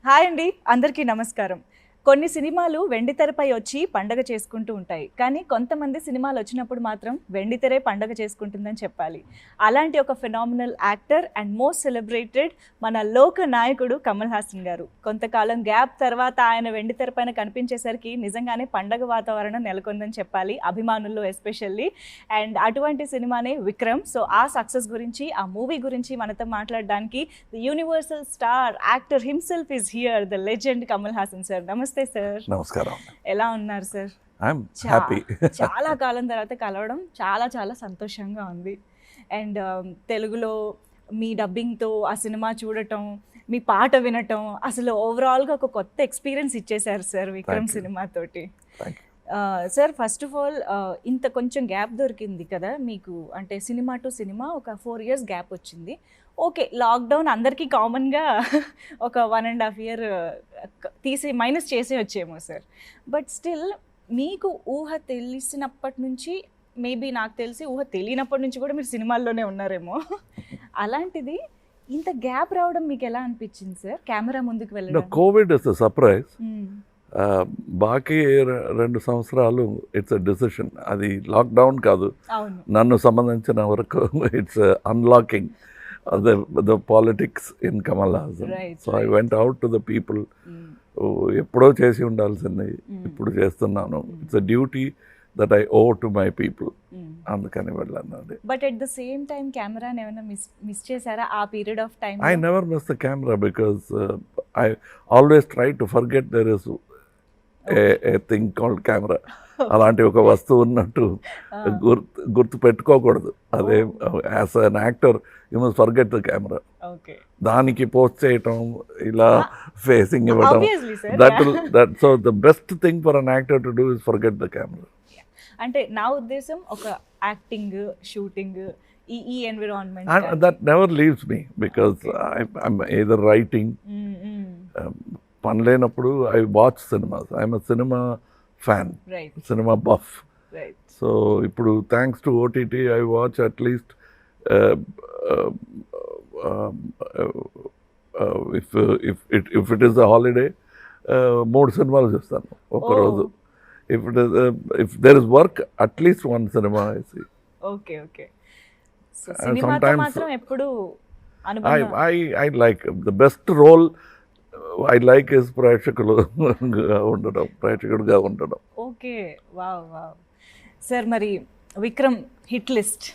Hi అండి, అందరికీ నమస్కారం. కొన్ని సినిమాలు వెండితెరపై వచ్చి పండగ చేసుకుంటూ ఉంటాయి. కానీ కొంతమంది సినిమాలు వచ్చినప్పుడు మాత్రం వెండితెరే పండగ చేసుకుంటుందని చెప్పాలి. అలాంటి ఒక phenomenal actor and most celebrated మన లోక నాయకుడు కమల్ హాసన్ గారు. కొంతకాలం గ్యాప్ తర్వాత ఆయన వెండితెర పైన కనిపించేసరికి నిజంగానే పండగ వాతావరణం నెలకొందని చెప్పాలి, అభిమానుల్లో ఎస్పెషల్లీ. అండ్ అటువంటి సినిమానే విక్రమ్. సో ఆ సక్సెస్ గురించి, ఆ మూవీ గురించి మనతో మాట్లాడడానికి the universal star actor himself is here, the legend Kamal Haasan sir. నమస్తే సార్. నమస్కారం. ఎలా ఉన్నారు సార్? I'm happy. చాలా కాలం తర్వాత కలవడం చాలా చాలా సంతోషంగా ఉంది. అండ్ తెలుగులో మీ డబ్బింగ్తో ఆ సినిమా చూడటం, మీ పాట వినటం, అసలు ఓవరాల్గా ఒక కొత్త ఎక్స్పీరియన్స్ ఇచ్చేశారు సార్ విక్రమ్ సినిమాతోటి. సార్, ఫస్ట్ ఆఫ్ ఆల్ ఇంత కొంచెం గ్యాప్ దొరికింది కదా మీకు, అంటే సినిమా టు సినిమా ఒక 4 years గ్యాప్ వచ్చింది. ఓకే, లాక్డౌన్ అందరికీ కామన్గా ఒక 1.5 year తీసి మైనస్ చేసే వచ్చేమో సార్. బట్ స్టిల్ మీకు ఊహ తెలిసినప్పటి నుంచి, మేబీ నాకు తెలిసి ఊహ తెలియనప్పటి నుంచి కూడా మీరు సినిమాల్లోనే ఉన్నారేమో. అలాంటిది ఇంత గ్యాప్ రావడం మీకు ఎలా అనిపించింది సార్? కెమెరా ముందుకు వెళ్ళడం. Covid is a surprise. బాకీ 2 సంవత్సరాలు ఇట్స్ అ డెసిషన్. అది లాక్డౌన్ కాదు, నన్ను సంబంధించిన వరకు it's unlocking the politics in Kamal Hasan. So I went out to the people. ఎప్పుడో చేసి ఉండాల్సింది ఇప్పుడు చేస్తున్నాను. It's a duty that I owe to my people. అందుకని వెళ్ళాను. But at the same time కెమెరాని ఏమైనా మిస్ చేశారా ఆ period of time? I never miss the camera because I always try to forget there is a thing called camera. అలాంటి ఒక వస్తువు ఉన్నట్టు గుర్తు పెట్టుకోకూడదు. అదే as an actor you must forget the camera. దానికి పోస్ట్ చేయటం, ఇలా ఫేసింగ్ ఇవ్వటం, that so the best thing for an actor to do is forget the camera. అంటే నా ఉద్దేశం ఒక యాక్టింగ్, షూటింగ్, ఈ environment that never leaves me because I'm either writing. పని లేనప్పుడు I watch cinemas. I'm a cinema fan, cinema buff. So ఇప్పుడు thanks to OTT I watch at least if it is a holiday 3 సినిమాలు చూస్తాను ఒక్కరోజు. If there is work at least 1 cinema I see. Okay okay. So సినిమాతో మాత్రం ఎప్పుడు I like the best role I like is ప్రేక్షకుడుగా ఉండడం. Okay, wow wow. Sir, మరి Vikram hit list.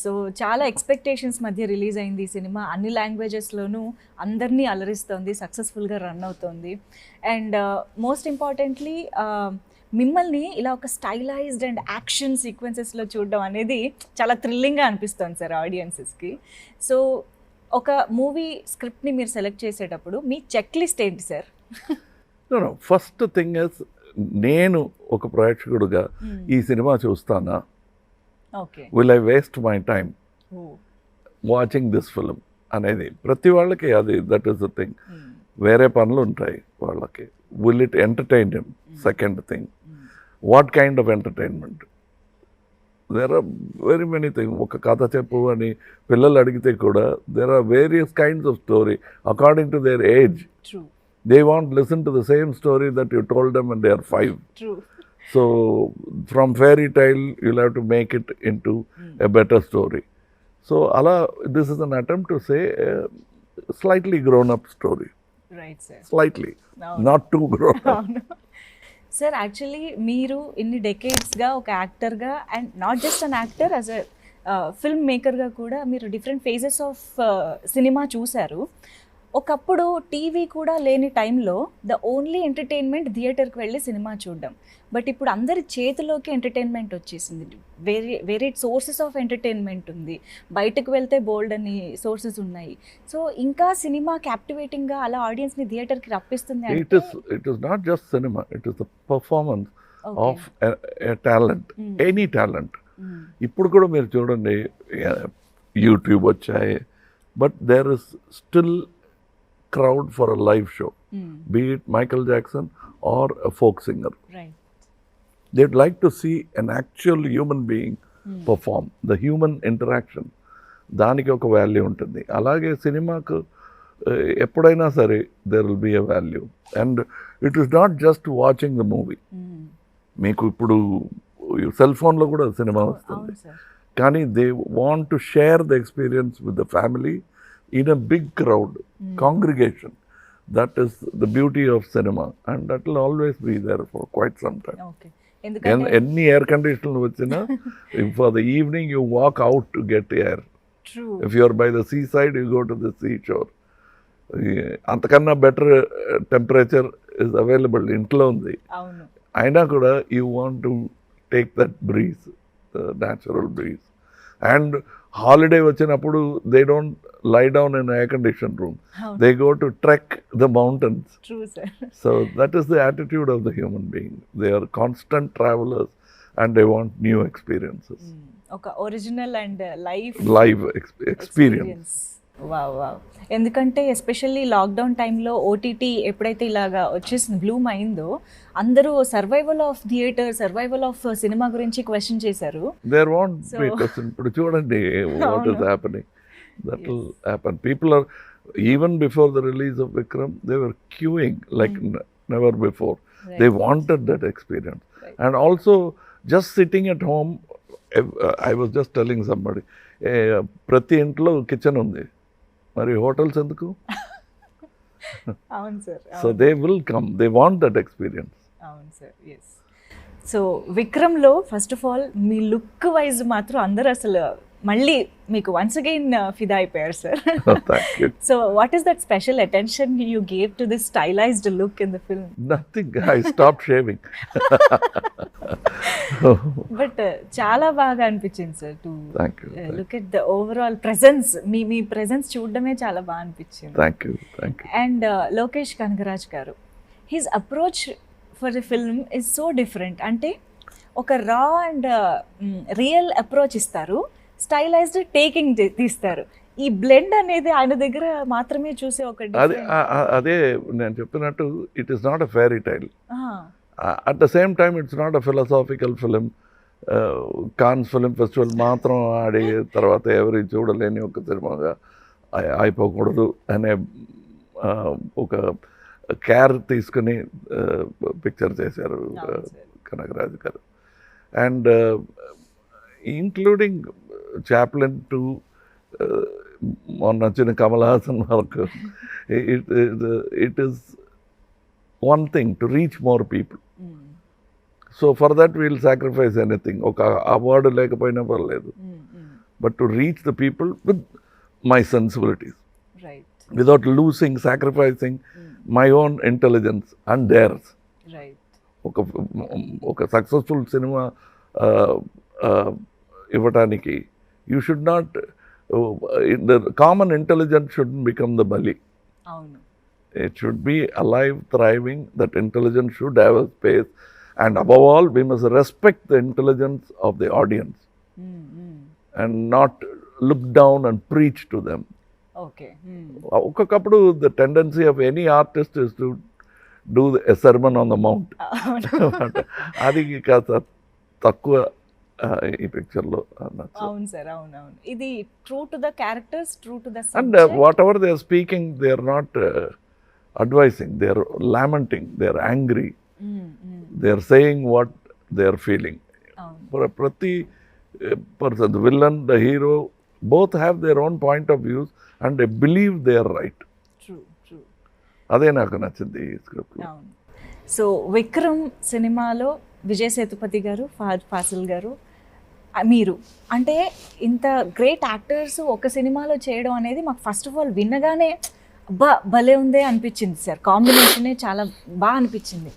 So చాలా ఎక్స్పెక్టేషన్స్ మధ్య రిలీజ్ అయింది ఈ సినిమా. అన్ని లాంగ్వేజెస్లోనూ అందరినీ అలరిస్తోంది, సక్సెస్ఫుల్గా రన్ అవుతోంది. అండ్ మోస్ట్ ఇంపార్టెంట్లీ మిమ్మల్ని ఇలా ఒక స్టైలైజ్డ్ అండ్ యాక్షన్ సీక్వెన్సెస్లో చూడడం అనేది చాలా థ్రిల్లింగ్గా అనిపిస్తుంది సార్ ఆడియన్సెస్కి. సో ఒక మూవీ స్క్రిప్ట్ని మీరు సెలెక్ట్ చేసేటప్పుడు మీ చెక్ లిస్ట్ ఏంటి సార్? ఫస్ట్ థింగ్ ఇస్, నేను ఒక ప్రేక్షకుడుగా ఈ సినిమా చూస్తానా, will I waste my time watching this film అనేది ప్రతి వాళ్ళకి అది దట్ ఈస్ ద థింగ్. వేరే పనులు ఉంటాయి వాళ్ళకి. Will it entertain him? Second thing, what kind of entertainment? There are very many thing. ఒక కథ చెప్పు అని పిల్లలు అడిగితే కూడా there are various kinds of story according to their age. They won't listen to the same story that you told them when they are 5. True. So from fairy tale you'll have to make it into a better story. So this is an attempt to say a slightly grown up story. Right, sir. Slightly. No. Not too grown up. No. Sir, actually మీరు ఇన్ని డెకేడ్స్గా ఒక యాక్టర్గా, and not just an actor, as a film మేకర్గా కూడా మీరు different phases of cinema చూశారు. ఒకప్పుడు టీవీ కూడా లేని టైంలో ద ఓన్లీ ఎంటర్టైన్మెంట్ థియేటర్కి వెళ్ళి సినిమా చూడడం. బట్ ఇప్పుడు అందరి చేతిలోకి ఎంటర్టైన్మెంట్ వచ్చేసింది. వేరే సోర్సెస్ ఆఫ్ ఎంటర్టైన్మెంట్ ఉంది. బయటకు వెళ్తే బోల్డ్ అని సోర్సెస్ ఉన్నాయి. సో ఇంకా సినిమా క్యాప్టివేటింగ్గా అలా ఆడియన్స్ని థియేటర్కి రప్పిస్తుంది. It is not just cinema, it is the performance of a talent, any talent. ఇప్పుడు కూడా మీరు చూడండి, యూట్యూబ్ వచ్చాయి, but there is still crowd for a live show, be it Michael Jackson or a folk singer. Right. They'd like to see an actual human being perform, the human interaction. దానికి ఒక value ఉంటుంది. అలాగే సినిమాకు ఎప్పుడైనా సరే there will be a value. And it is not just watching the movie. మీకు ఇప్పుడు cell ఫోన్లో కూడా సినిమా వస్తుంది, కానీ they want to share the experience with the family in a big crowd congregation. That is the beauty of cinema, and that will always be there for quite some time. Okay. Any air conditioner vachina, if for the evening you walk out to get air. True. If you are by the seaside, you go to the seashore. Antakanna better temperature is available intlo undi. Avunu. Aina kuda you want to take that breeze, the natural breeze. And holiday vachinappudu they don't lie down in an air-conditioned room. They go to trek the mountains. True, sir. So that is the attitude of the human being. They are constant travelers and they want new experiences. Okay, original and live experience. Wow wow. ఎందుకంటే especially lockdown టైంలో OTT ఎప్పుడైతే ఇలాగా వచ్చేసింది Bloom అయిందో, అందరూ survival of theatre, survival of cinema గురించి question చేశారు. There won't be question. ఇప్పుడు చూడండి what is happening. That will happen. People are, even before the release of Vikram, they were queuing like never before. Right. They wanted that experience. Right. And also just sitting at home, I was just telling somebody, ప్రతి ఇంట్లో kitchen ఉంది, మరి hotels ఎందుకు? అవును sir. So they will come, they want that experience. అవును sir. Yes. So విక్రమ్లో first of all మీ look wise మాత్రం అందరూ అసలు మళ్ళీ మీకు వన్స్ అగైన్ ఫిదా అయిపోయారు sir. So what is that special attention you gave to this stylized look in the film? Nothing, I stop shaving. But చాలా బాగా అనిపించింది sir to look at the overall presence. మీ ప్రెజెన్స్ చూడడమే చాలా బాగా అనిపించింది. అండ్ లోకేష్ కనగరాజ్ గారు, his approach for the film is so different. అంటే ఒక రా అండ్ రియల్ అప్రోచ్ ఇస్తారు, స్టైలైజ్డ్ టేకింగ్ తీస్తారు. ఈ బ్లెండ్ అనేది ఆయన దగ్గర మాత్రమే చూసే ఒక అదే నేను చెప్పినట్టు, it is not a fairy tale. At the same time it's not a philosophical film. Cannes film festival మాత్రం ఆడి తర్వాత ఎవరి చూడలేని ఒక సినిమాగా అయిపోకూడదు అనే ఒక కేర్ తీసుకుని పిక్చర్ చేశారు కనగరాజు గారు. అండ్ ఇంక్లూడింగ్ చాప్లిన్ టు మొన్న వచ్చిన కమల్ హాసన్ వరకు, it is one thing to reach more people. So for that we'll sacrifice anything. ఒక అవార్డు లేకపోయినా పర్లేదు, but to reach the people with my sensibilities, without losing, sacrificing my own intelligence and dares. ఒక successful సినిమా ఇవ్వటానికి you should not, the common intelligence shouldn't become the bully. It should be alive, thriving. That intelligence should have a space, and above all we must respect the intelligence of the audience and not look down and preach to them. Okakappudu the tendency of any artist is to do a sermon on the mount. Adi kasa takkuva ఈ పిక్చర్లో. అవును sir, అవునవును. ఇది true to the characters, true to the subject. And whatever they are speaking, they are not advising, they are lamenting, they are angry, they are saying what they are feeling. ప్రతి person, the villain, the hero, both have their own point of views and they believe they are right. అదే నాకు నచ్చింది ఈ script. So Vikram సినిమాలో విజయ్ సేతుపతి గారు, Fahadh fossil గారు, మీరు అంటే ఇంత గ్రేట్ యాక్టర్స్ ఒక సినిమాలో చేయడం అనేది మాకు ఫస్ట్ ఆఫ్ ఆల్ విన్నగానే భలే ఉందే అనిపించింది సార్. కాంబినేషనే చాలా బాగా అనిపించింది.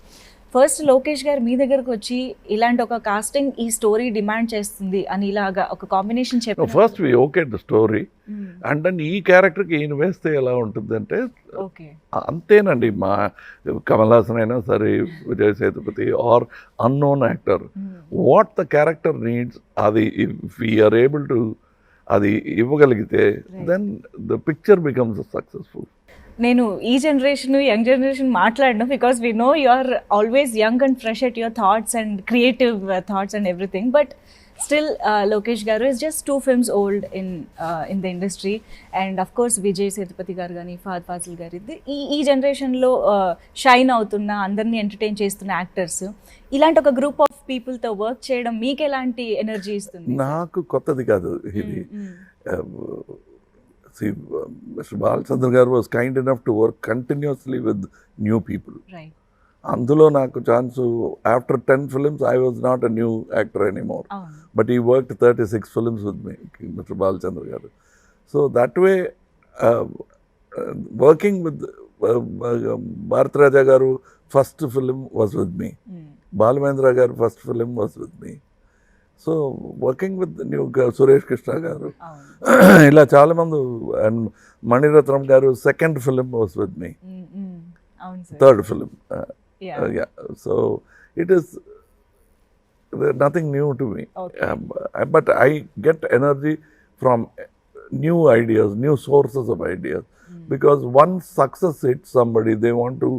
ఫస్ట్ లోకేష్ గారు మీ దగ్గరకు వచ్చి ఇలాంటి ఒక కాస్టింగ్ ఈ స్టోరీ డిమాండ్ చేస్తుంది అని ఇలాగా ఒక కాంబినేషన్ చెప్పారు. First we okay the story, and then ఈ క్యారెక్టర్కి ఈయన వేస్తే ఎలా ఉంటుంది అంటే అంతేనండి. మా కమల్ హాసన్ అయినా సరే, Vijay Sethupathi or unknown actor, what the character needs, అది ఇఫ్ వీఆర్ ఏబుల్ టు అది ఇవ్వగలిగితే then the picture becomes successful. నేను ఈ జనరేషన్, యంగ్ జనరేషన్ మాట్లాడను, because we know you are always young and fresh at your thoughts and creative thoughts and everything. But still Lokesh garu is just 2 films old in the industry. And of course Vijay Sethupathi garu కానీ ఫహద్ ఫాజిల్ గారు ఈ జనరేషన్లో shine అవుతున్న, అందరినీ entertain చేస్తున్న actors. ఇలాంటి ఒక group of పీపుల్తో work చేయడం మీకు ఎలాంటి ఎనర్జీ ఇస్తుంది? నాకు కొత్తది కాదు ఇది. Mr. Balachandra garu was kind enough to work continuously with new people. Right. అందులో నాకు chance after 10 films I was not a new actor anymore. But he worked 36 films with me, Mr. Balachandra garu. So that way, working with Bharat Raja garu first film was with me. Balamendra garu first film was with me. So working with new Suresh Krishna గారు, ఇలా చాలా మంది, and Mani Ratnam గారు second film was with me, third film. So it is nothing new to me, but I get energy from new ideas, new sources of ideas, because once success hit somebody they want to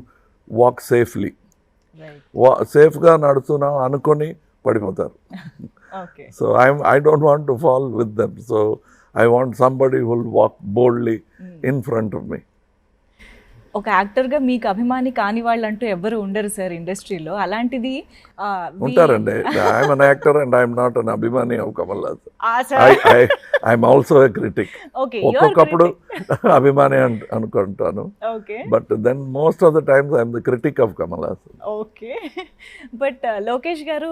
walk safely. సేఫ్గా నడుస్తున్నాం అనుకొని పడిపోతారు. So I don't want to fall with them. So I want somebody who will walk boldly in front of me. ఒక యాక్టర్గా మీకు అభిమాని కాని వాళ్ళు అంటూ ఎవరు ఉండరు సార్ ఇండస్ట్రీలో. అలాంటిది ఉంటారండి. I'm an actor and I'm not an అభిమాని of Kamal Haasan. I'm also a critic. ఒక్కొక్కప్పుడు అభిమాని అనుకుంటాను, but then most of the times I'm the critic of Kamal Haasan. Okay, but Lokesh garu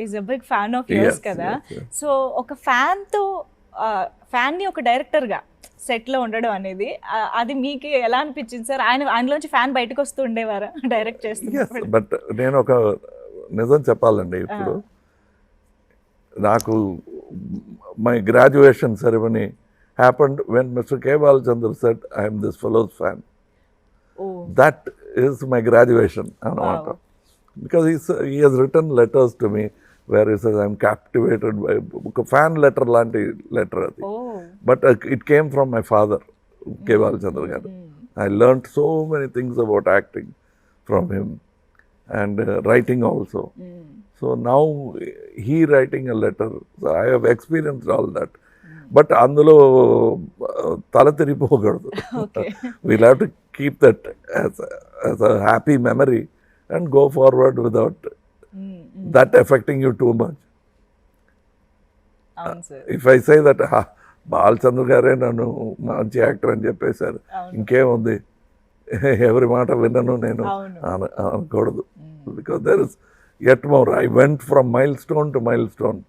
is a big fan of yours కదా. So ఒక ఫ్యాన్ని ఒక డైరెక్టర్గా సెట్లో ఉండడం అనేది, అది మీకు ఎలా అనిపించింది సార్? ఆయనలోంచి ఫ్యాన్ బయటకు వస్తూ ఉండేవారా డైరెక్ట్ చేస్తూ? బట్ నేను ఒక నిజం చెప్పాలండి, ఇప్పుడు నాకు my graduation ceremony happened when mister K Balachandra said I'm this fellow's fan. That is my graduation అన్నమాట. Because he he's return letters to me where he says I'm captivated by a fan letter lanti letter adi. But it came from my father, K. Balachandra garu. I learnt so many things about acting from him, and writing also. So now he writing a letter, so I have experienced all that. But అందులో తల తిరిగిపోకూడదు. We'll have to keep that as a happy memory and go forward without that affecting you too much. If I say that Balachandra గారే నన్ను మంచి actor అని చెప్పేశారు, ఇంకేముంది, ఎవరి మాట విన్నను నేను అనకూడదు. Because there is yet more. I went from milestone to milestone.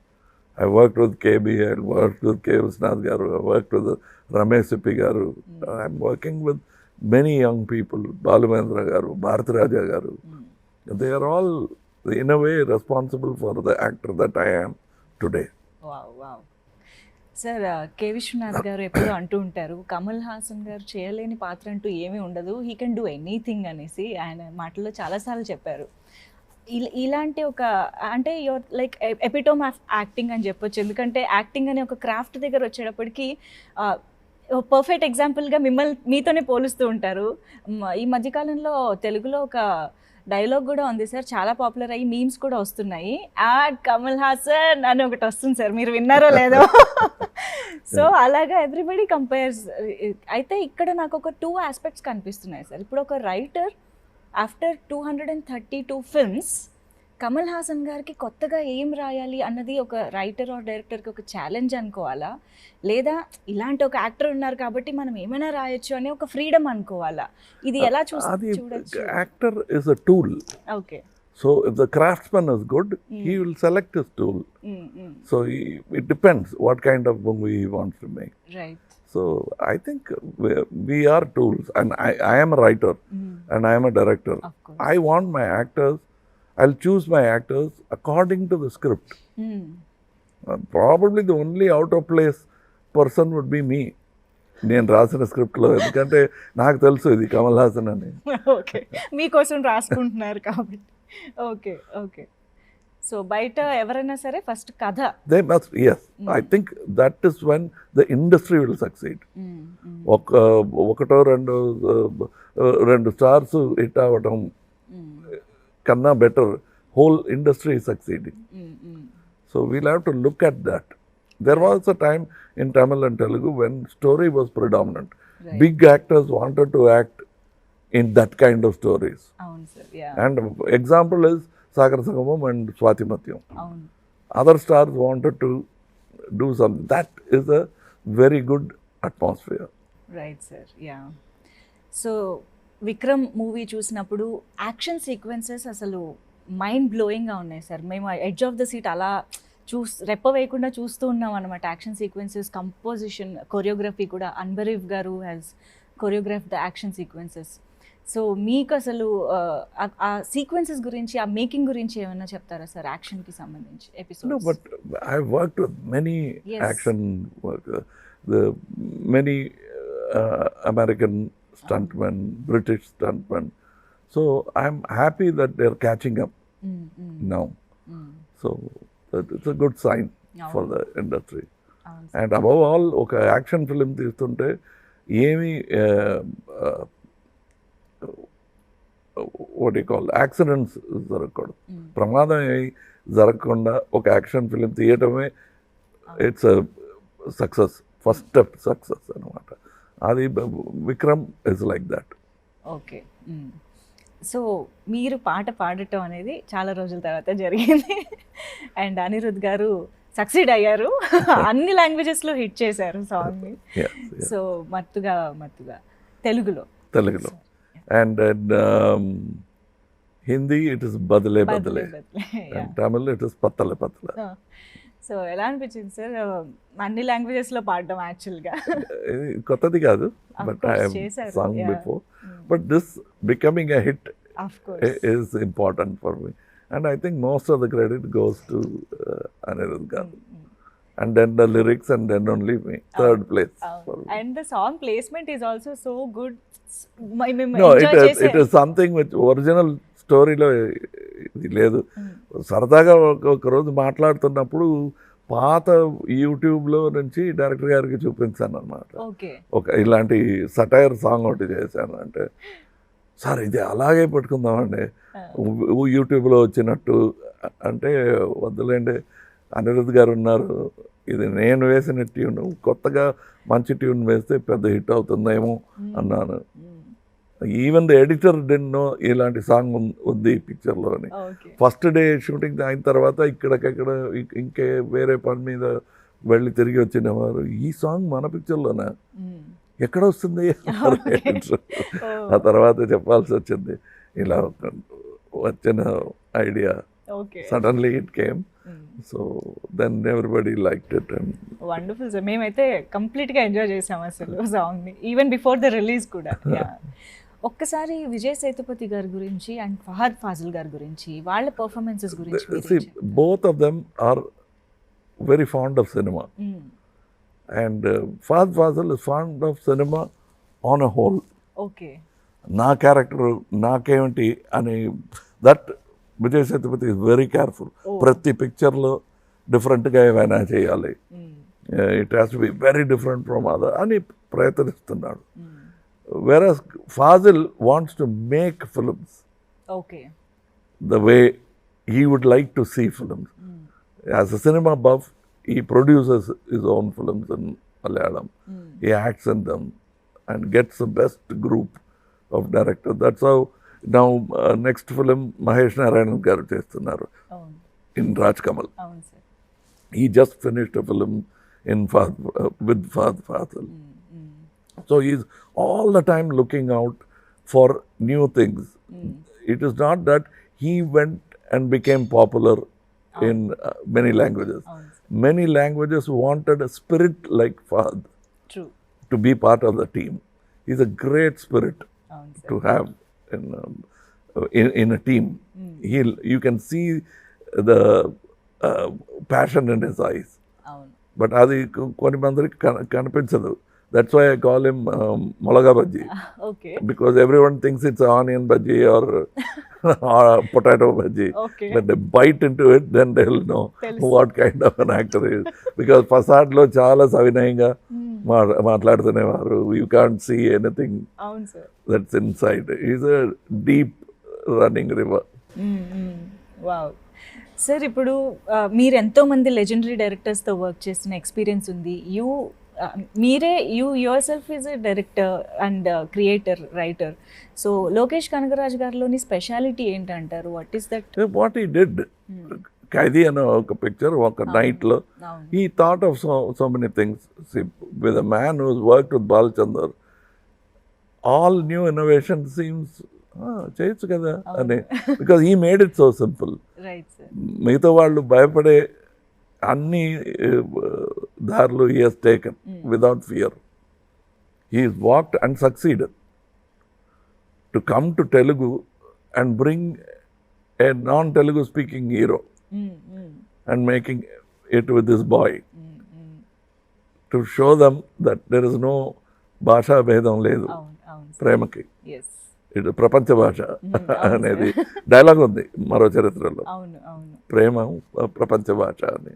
I worked with KB, I worked with K. Visnath garu, I worked with Ramesh Sippi garu. I'm working with many young people, Balamendra garu, Bharat Raja garu. They are all in a way responsible for the actor that I am today. Wow. Sir, K Viswanath garu ఎప్పుడూ అంటూ ఉంటారు, కమల్ హాసన్ గారు చేయలేని పాత్ర అంటూ ఏమీ ఉండదు, he can do anything అనేసి ఆయన మాటల్లో చాలాసార్లు చెప్పారు. ఇలాంటి ఒక, అంటే your like epitome of acting అని చెప్పొచ్చు. ఎందుకంటే యాక్టింగ్ అనే ఒక క్రాఫ్ట్ దగ్గర వచ్చేటప్పటికి పర్ఫెక్ట్ ఎగ్జాంపుల్గా మీతోనే పోలుస్తూ ఉంటారు. ఈ మధ్యకాలంలో తెలుగులో ఒక డైలాగ్ కూడా ఉంది సార్, చాలా పాపులర్ అయ్యి మీమ్స్ కూడా వస్తున్నాయి, కమల్ హాసన్ అని ఒకటి వస్తుంది సార్, మీరు విన్నారో లేదో. సో అలాగా ఎవ్రీబడి కంపేర్స్. అయితే ఇక్కడ నాకు ఒక 2 ఆస్పెక్ట్స్ కనిపిస్తున్నాయి సార్. ఇప్పుడు ఒక writer after 232 films Kamal Haasan గారికి కొత్తగా ఏం రాయాలి అన్నది ఒక రైటర్ ఆర్ డైరెక్టర్కి ఒక ఛాలెంజ్ అనుకోవాలా, లేదా ఇలాంటి ఒక యాక్టర్ ఉన్నారు కాబట్టి మనం ఏమైనా రాయొచ్చు అనే ఒక ఫ్రీడమ్ అనుకోవాలా? ఇది ఎలా చూడొచ్చు? Actor is a tool. Okay. So if the craftsman is good, he will select his tool. So it depends what kind of movie he wants to make. Right. So I think we are tools, and I am a writer and I am a director. I want my actors, I'll choose my actors according to the script. Probably the only out of place person would be me. నేను రాసిన స్క్రిప్ట్లో, ఎందుకంటే నాకు తెలుసు ఇది కమల్ హాసన్ అని. Okay, మీకోసం రాసుకుంటున్నారు కాబట్టి. ఓకే. సో బయట ఎవరైనా సరే ఫస్ట్ కథ. They must, yes. I think that is when the industry will succeed. ఒకటో రెండు స్టార్స్ హిట్ అవ్వటం కన్నా better whole industry succeeding. So we'll have to look at that. There was a time in Tamil and Telugu when story was predominant. Right. Big actors wanted to act in that kind of stories. అవును sir, yeah, And example is Sagar Sangamam and Swatimatyam. అవును, Other stars wanted to do something. That is a very good atmosphere. Right sir, yeah. So Vikram movie చూసినప్పుడు action sequences అసలు mind బ్లోయింగ్గా ఉన్నాయి sir. మేము edge of the seat అలా రెప్ప వేయకుండా చూస్తూ ఉన్నాం అనమాట. యాక్షన్ సీక్వెన్సెస్, కంపోజిషన్, కొరియోగ్రఫీ కూడా అన్బరీఫ్ గారు has choreograph the action sequences. So మీకు అసలు ఆ సీక్వెన్సెస్ గురించి, ఆ మేకింగ్ గురించి ఏమైనా చెప్తారా సార్ యాక్షన్కి సంబంధించి episode? No, but I've worked with many Yes. action workers, the many American stuntmen, British stuntmen. So I'm happy that they're catching up now. So it's a good sign for the industry. And above all, okay, action film తీస్తుంటే ఏమి what do you call accidents జరగకూడదు. ప్రమాదం జరగకుండా ఒక action film తీయటమే it's success, first step success అనమాట. అది Vikram is like that. Okay. So మీరు పాట పాడటం అనేది చాలా రోజుల తర్వాత జరిగింది అండ్ అనిరుద్ గారు సక్సీడ్ అయ్యారు. అన్ని లాంగ్వేజెస్లో హిట్ చేశారు సాంగ్ని. సో మత్తుగా తెలుగులో అండ్ హిందీ ఇట్ ఇస్ బదలే బదలే, అండ్ తమిళ్ ఇట్ ఇస్ పత్తలే పత్తలే. సో ఎలా అనిపించింది సార్ అన్ని లాంగ్వేజెస్లో పాడడం? యాక్చువల్గా కొత్తది కాదు, but I have sang before, but this becoming a hit is important for me, and I think most of the credit goes to Anirudh Garu, and then the lyrics, and then only me, third place for me. And the song placement is also so good. No, it is something which original స్టోరీలో ఇది లేదు. సరదాగా ఒక రోజు మాట్లాడుతున్నప్పుడు పాత యూట్యూబ్లో నుంచి డైరెక్టర్ గారికి చూపించాను అనమాట. ఒక ఇలాంటి సటైర్ సాంగ్ ఒకటి చేశాను. అంటే సార్ ఇది అలాగే పెట్టుకుందామండి యూట్యూబ్లో వచ్చినట్టు అంటే, వద్దులేండి అనిరుద్ గారు ఉన్నారు, ఇది నేను వేసిన ట్యూన్, కొత్తగా మంచి ట్యూన్ వేస్తే పెద్ద హిట్ అవుతుందేమో అన్నాను. Even the editor then no ఇలాంటి సాంగ్ ఉంది ఈ పిక్చర్లో అని. ఫస్ట్ డే షూటింగ్ అయిన తర్వాత ఇక్కడికక్కడ ఇంకే వేరే పని మీద వెళ్ళి తిరిగి వచ్చిన వారు, ఈ సాంగ్ మన పిక్చర్లోనా, ఎక్కడ వస్తుంది? ఆ తర్వాత చెప్పాల్సి వచ్చింది, ఇలా వచ్చిన idea suddenly it came. So then everybody liked it. And wonderful sir, మేమైతే కంప్లీట్గా ఎంజాయ్ చేసాం అసలు సాంగ్ని, ఈవెన్ బిఫోర్ ద రిలీజ్ కూడా. ఒక్కసారి విజయ్ సేతుపతి గారి గురించి అండ్ ఫహాద్ ఫాజిల్ గారి గురించి, వాళ్ళ పర్ఫార్మెన్సెస్ గురించి. Both of them are very fond of cinema. And Fahad Fazil is fond of cinema on a whole. Okay. నా క్యారెక్టర్ నాకేమిటి అని, that Vijay Sethupathi is very careful. ప్రతి పిక్చర్లో డిఫరెంట్గా ఏమైనా చేయాలి, it has to be very different from other అని ప్రయత్నిస్తున్నాడు. Whereas Faasil wants to make films the way he would like to see films. As a cinema buff, he produces his own films in Malayalam. He acts in them and gets the best group of directors. That's how now next film Mahesh Narayanan garu chestunnaru in Raj Kamal. He just finished a film in with Fahad Fazil. So he's all the time looking out for new things. It is not that he went and became popular in many languages. Many languages wanted a spirit like Fahad to be part of the team. He's a great spirit to have in a team. You can see the passion in his eyes. But అది కొన్ని మందికి కనిపించదు. That's why I call him Molaga Bhaji. Because everyone thinks it's onion bhaji or potato bhaji. When they bite into it, then they'll know what kind of an actor he is. Because Fahad lo chaala savinayanga maatladutunevaru. You can't see anything that's inside. He's a deep running river. Wow. Sir ఇప్పుడు మీరు ఎంతోమంది legendary డైరెక్టర్స్తో work చేసిన experience ఉంది. మీరే yourself is a director and creator, writer. So Lokesh Kanagaraj గారిలోని speciality ఏంటంటారు? What is that? What he did, Kaithi అనే ఒక పిక్చర్ ఒక నైట్లో he thought of so many things. With a man who's worked with Balachander, all new innovation seems చేయొచ్చు కదా అని, because he made it so simple. మిగతా వాళ్ళు భయపడే అన్ని దారులు he has taken without fear. He walked and succeeded to come to Telugu and bring a non-Telugu speaking hero and making it with this boy to show them that there is no bhasha bhedam ledu ప్రేమకి. ఇటు ప్రపంచ భాష అనేది dialogue ఉంది మరో చరిత్రలో, ప్రేమ ప్రపంచ భాష అని.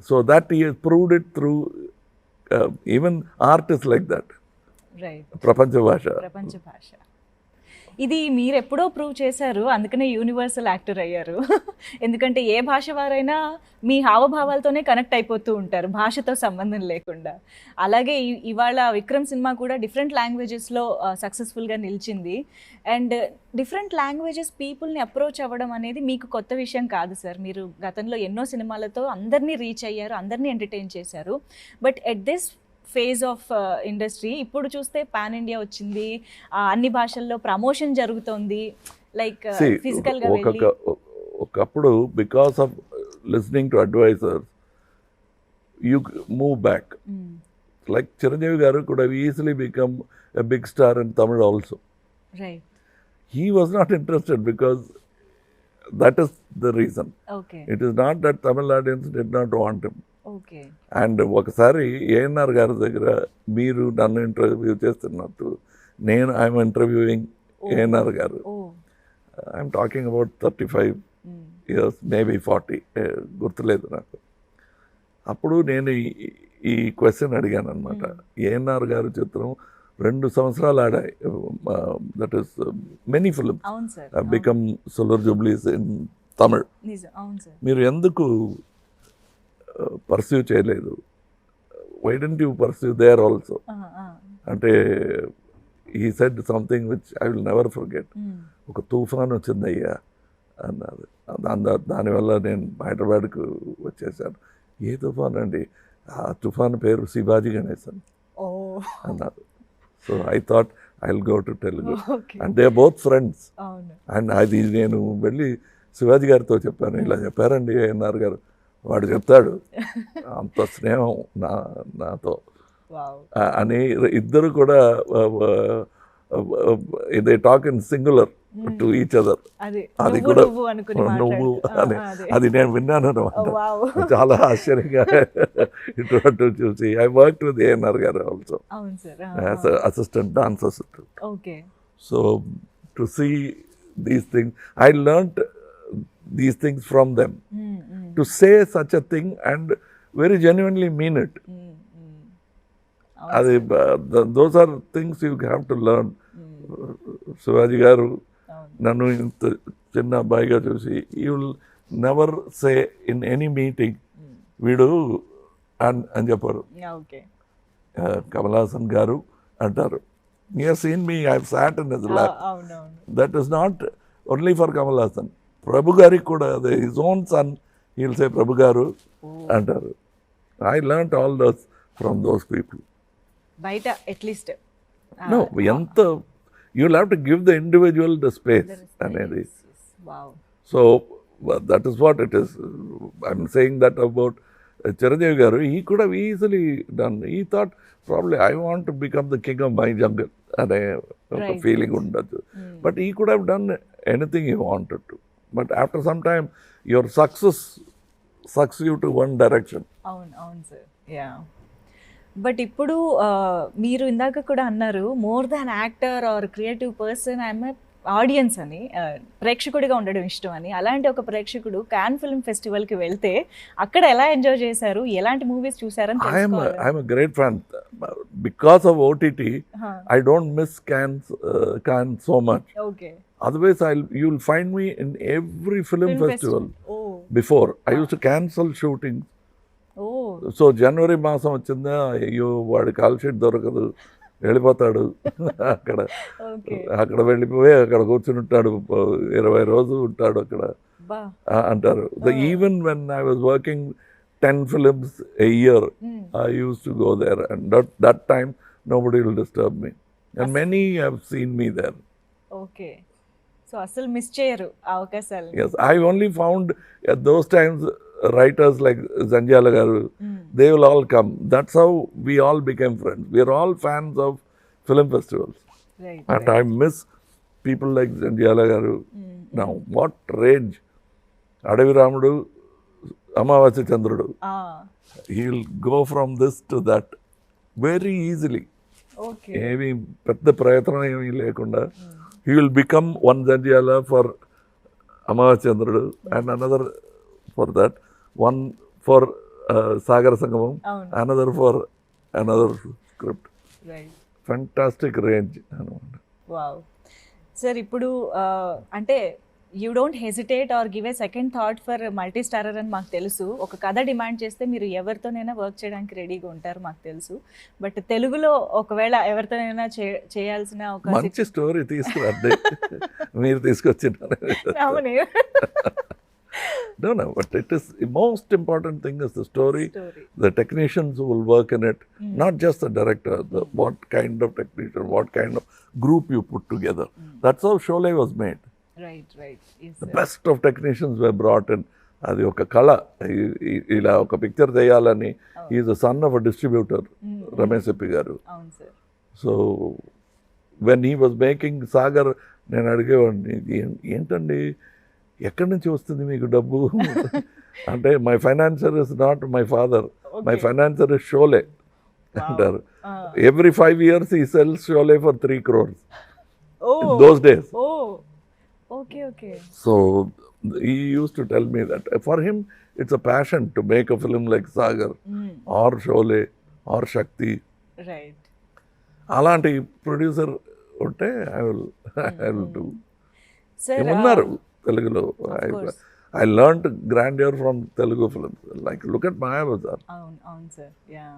So that he proved it through even art is like that, ప్రపంచ భాష. ఇది మీరు ఎప్పుడో ప్రూవ్ చేశారు, అందుకనే యూనివర్సల్ యాక్టర్ అయ్యారు. ఎందుకంటే ఏ భాష వారైనా మీ హావభావాలతోనే కనెక్ట్ అయిపోతూ ఉంటారు, భాషతో సంబంధం లేకుండా. అలాగే ఇవాళ విక్రమ్ సినిమా కూడా డిఫరెంట్ లాంగ్వేజెస్లో సక్సెస్ఫుల్గా నిలిచింది. అండ్ డిఫరెంట్ లాంగ్వేజెస్ పీపుల్ని అప్రోచ్ అవ్వడం అనేది మీకు కొత్త విషయం కాదు సార్. మీరు గతంలో ఎన్నో సినిమాలతో అందరినీ రీచ్ అయ్యారు, అందరినీ ఎంటర్టైన్ చేశారు. But at this phase of industry ఇప్పుడు చూస్తే పాన్ ఇండియా వచ్చింది, అన్ని భాషల్లో ప్రమోషన్ జరుగుతోంది. లైక్ ఫిజికల్గా ఒకప్పుడు because of listening to advisers you move back. Like Chiranjeevi garu could have easily become a big star in Tamil also. Right. He was not interested because that is the reason. Okay. It is not that Tamil audience did not want him. Okay. And ఒకసారి ఏఎన్ఆర్ గారి దగ్గర మీరు నన్ను interview చేస్తున్నట్టు నేను I'm interviewing ANR గారు. I'm talking about 35 years, maybe 40, గుర్తులేదు నాకు. అప్పుడు నేను ఈ క్వశ్చన్ అడిగాను అనమాట. ఏఎన్ఆర్ గారి చిత్రం 2 సంవత్సరాలు ఆడాయి, that is many films become silver jubilees in Tamil. మీరు ఎందుకు పర్సూ చేయలేదు? Why don't you pursue there also అంటే he said something which I will never forget. ఒక తుఫాన్ వచ్చిందయ్యా అన్నారు. దానివల్ల నేను హైదరాబాద్కు వచ్చేసాను. ఏ తుఫాన్ అండి? ఆ తుఫాన్ పేరు శివాజీ గణేశన్ అన్నారు. So I thought I will go to Telugu and they are both friends. And అది నేను వెళ్ళి శివాజీ గారితో చెప్పాను, ఇలా చెప్పారండి ఏఎన్ఆర్ గారు. వాడు చెప్తాడు అంత స్నేహం నాతో అని. ఇద్దరు కూడా they talk in singular to each other. అది కూడా నువ్వు అని అది నేను విన్నాను అనమాట. చాలా ఆశ్చర్యంగా ఇటువంటి చూసి I work with ANR garu also as assistant, dance assistant. So to see these things I learned these things from them. To say such a thing and very genuinely mean it. Those are things you have to learn. Shivaji garu nannu inta chinna abbayiga chusi, you will never say in any meeting veedu అని చెప్పారు. Kamal Hasan garu antaru, he has seen me, I have sat in his lap. That is not only for Kamal Hasan. ప్రభు గారికి కూడా అదే, his own son he will say Prabhu garu అంటారు. I learned all those from those people. బయట at least no ఎంత you will have to give the individual the space అనేది. So that is what it is. I'm saying that about Chiranjeevi garu. He could have easily done. He thought probably I want to become the king of my jungle అనే ఒక feeling ఉండొచ్చు. But he could have done anything he wanted to. But after some time, your success sucks you to one direction. అవును sir. Yeah. But ఇప్పుడు మీరు ఇందాక కూడా అన్నారు, more than actor are creative person I'm audience అని, ప్రేక్షకుడిగా ఉండడం ఇష్టం అని. అలాంటి ఒక ప్రేక్షకుడు కాన్ ఫిల్మ్ ఫెస్టివల్కి వెళ్తే అక్కడ ఎలా ఎంజాయ్ చేశారు, ఎలాంటి మూవీస్ చూసారని తెలుసుకోవాలి. I'm a great fan. Because of OTT, I don't miss Cannes so much. Okay. Otherwise, you'll find me in every film festival. Oh. Before I use to cancel shooting. Oh so జనవరి మాసం వచ్చిందా, అయ్యో వాడి call sheet దొరకదు, వెళ్ళిపోతాడు. అక్కడ వెళ్ళిపోయి అక్కడ కూర్చుని ఉంటాడు, 20 రోజులు ఉంటాడు అక్కడ అంటారు. Even when I was working 10 films a year, I used to go there, and that time nobody will disturb me, and many have seen me there. Okay, so అసలు మిస్ చేయరు అవకాశాలు. Yes, I only found at those times writers like Zanjala garu, they will all come. That's how we all became friends. We are all fans of film festivals. Right, and I miss people like Zanjala garu now. What rage! Adavi Ramudu, Amavasya Chandrudu. He will go from this to that very easily. Okay. ఏమి పెద్ద ప్రయత్నం ఏమీ లేకుండా he will become one Zanjala for Amavasya Chandrudu, and another for that, one for Sagar Sangamam, another for another script. Right. Fantastic range. Wow. Sir, ఇప్పుడు అంటే you don't hesitate or give a second thought for multi starrer అని మాకు తెలుసు. ఒక కథ demand చేస్తే మీరు ఎవరితోనైనా వర్క్ చేయడానికి రెడీగా ఉంటారు మాకు తెలుసు. బట్ తెలుగులో ఒకవేళ ఎవరితోనైనా చేయాల్సిన ఒక మంచి స్టోరీ తీసుకురండి. మీరు తీసుకొచ్చినారు. No, but it is the most important thing is the story. The technicians who will work in it, not just the director, what kind of technician, what kind of group you put together. That's how Sholay was made. Right. Yes, the best of technicians were brought in. అది ఒక కళ. ఇలా ఒక picture చేయాలని, is the son of a distributor, Ramesh ఎప్పి garu. So when he was making Sagar, నేను అడిగేవాడిని, ఏంటండి ఎక్కడి నుంచి వస్తుంది మీకు డబ్బు అంటే, my financier is not my father, my financier is Sholay అంటారు. Every 5 years he sells Sholay for 3 crores those days. Okay. So he used to tell me that for him it's a passion to make a film like Sagar or Sholay or Shakti. Right. అలాంటి producer ఉంటే I will do. Sir, ఉన్నారు తెలుగులో. I learned grandeur from Telugu films. Like look at Mayabazar. అవును sir. Yeah.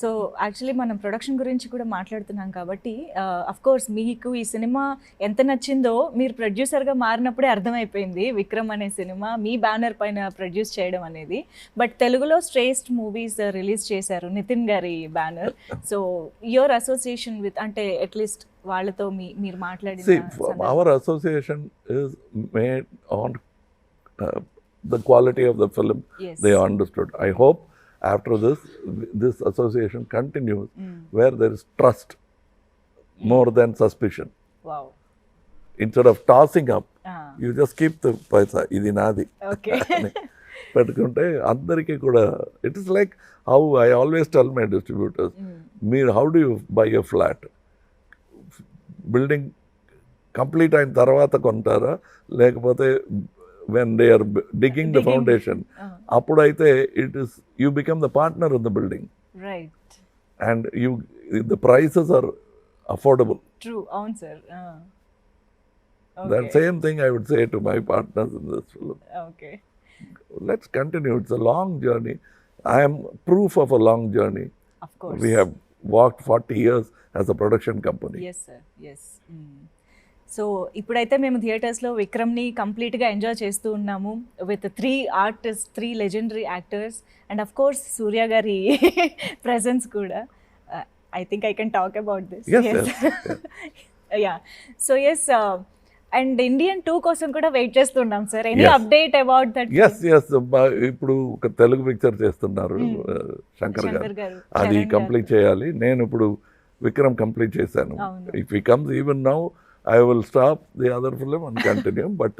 So actually మనం production గురించి కూడా మాట్లాడుతున్నాం కాబట్టి అఫ్కోర్స్ మీకు ఈ సినిమా ఎంత నచ్చిందో మీరు ప్రొడ్యూసర్గా మారినప్పుడే అర్థమైపోయింది. విక్రమ్ అనే సినిమా మీ బ్యానర్ పైన ప్రొడ్యూస్ చేయడం అనేది. బట్ తెలుగులో శ్రేష్ఠ మూవీస్ రిలీజ్ చేశారు నితిన్ గారి banner. So your association with, అంటే అట్లీస్ట్ వాళ్ళతో మీరు మాట్లాడిన. Hour association is made on the quality of the film. Yes. They understood. I hope after this association continues where there is trust more than suspicion. Wow. Instead of tossing up, you just keep the paisa, idi nadi. Okay. పెట్టుకుంటే అందరికీ కూడా, it is like how I always tell my distributors, how do you buy a flat? Building complete అయిన తర్వాత కొంటారా, లేకపోతే when they are digging the foundation, appudaithe it is you become the partner in the building. Right. And the prices are affordable. True. Avun sir. Okay. That same thing I would say to my partners in this film. Okay. Let's continue. It's a long journey. I am proof of a long journey. Of course. We have walked 40 years as a production company. Yes sir. Yes. So ఇప్పుడైతే మేము థియేటర్స్లో విక్రమ్ని కంప్లీట్గా enjoy చేస్తూ ఉన్నాము with 3 artist, 3 legendary actors, and of course Surya గారి presence కూడా. I think I can talk about this. Yeah. So yes, and Indian 2 కోసం కూడా వెయిట్ చేస్తున్నాం sir. Any update about that? Yes. ఇప్పుడు ఒక తెలుగు పిక్చర్ చేస్తున్నారు శంకర్ గారు, అది కంప్లీట్ చేయాలి. నేను ఇప్పుడు విక్రమ్ కంప్లీట్ చేశాను. If he comes even now I will stop the other film and continue, but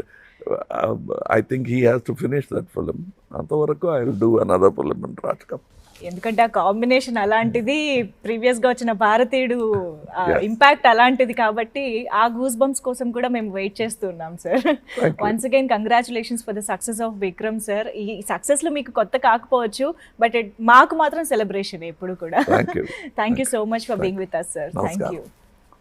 I think he has to finish that film. Antavaraku I will do another film in Rajkam. ఎందుకంటే ఆ combination అలాంటిది, ప్రీవియస్గా వచ్చిన భారతీయుడు impact అలాంటిది కాబట్టి ఆ goose bumps కోసం కూడా మేము వెయిట్ చేస్తున్నాం sir. Once again congratulations for the success of Vikram sir. ఈ సక్సెస్లో మీకు కొత్త కాకపోవచ్చు, బట్ మాకు మాత్రం సెలబ్రేషన్ ఎప్పుడు కూడా. Thank you so much for being with us sir. Thank you.